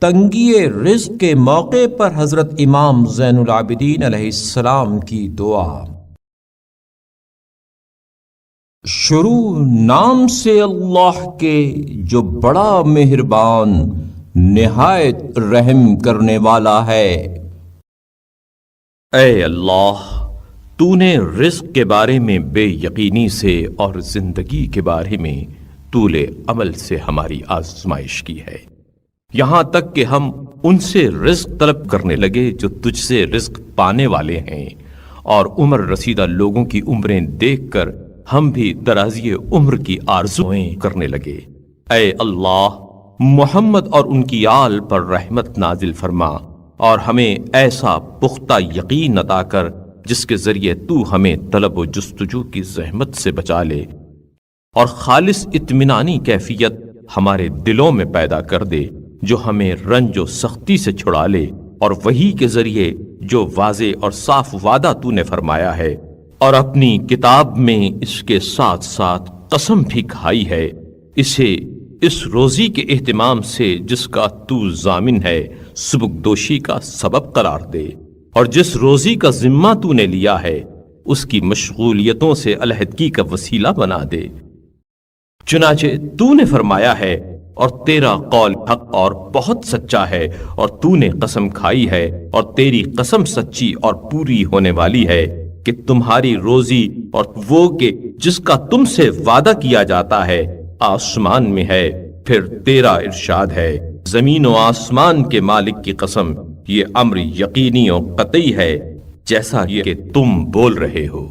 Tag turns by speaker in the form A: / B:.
A: تنگی رزق کے موقع پر حضرت امام زین العابدین علیہ السلام کی دعا۔ شروع نام سے اللہ کے جو بڑا مہربان نہایت رحم کرنے والا ہے۔ اے اللہ، تو نے رزق کے بارے میں بے یقینی سے اور زندگی کے بارے میں طول عمل سے ہماری آزمائش کی ہے، یہاں تک کہ ہم ان سے رزق طلب کرنے لگے جو تجھ سے رزق پانے والے ہیں، اور عمر رسیدہ لوگوں کی عمریں دیکھ کر ہم بھی درازی عمر کی آرزویں کرنے لگے۔ اے اللہ، محمد اور ان کی آل پر رحمت نازل فرما اور ہمیں ایسا پختہ یقین عطا کر جس کے ذریعے تو ہمیں طلب و جستجو کی زحمت سے بچا لے، اور خالص اطمینانی کیفیت ہمارے دلوں میں پیدا کر دے جو ہمیں رنج و سختی سے چھڑا لے، اور وحی کے ذریعے جو واضح اور صاف وعدہ تو نے فرمایا ہے اور اپنی کتاب میں اس کے ساتھ ساتھ قسم بھی کھائی ہے، اسے اس روزی کے اہتمام سے جس کا تو ضامن ہے سبکدوشی کا سبب قرار دے، اور جس روزی کا ذمہ تو نے لیا ہے اس کی مشغولیتوں سے علیحدگی کا وسیلہ بنا دے۔ چنانچہ تو نے فرمایا ہے، اور تیرا قول حق اور بہت سچا ہے، اور تو نے قسم کھائی ہے اور تیری قسم سچی اور پوری ہونے والی ہے کہ تمہاری روزی اور وہ کہ جس کا تم سے وعدہ کیا جاتا ہے آسمان میں ہے۔ پھر تیرا ارشاد ہے، زمین و آسمان کے مالک کی قسم، یہ امر یقینی و قطعی ہے جیسا کہ تم بول رہے ہو۔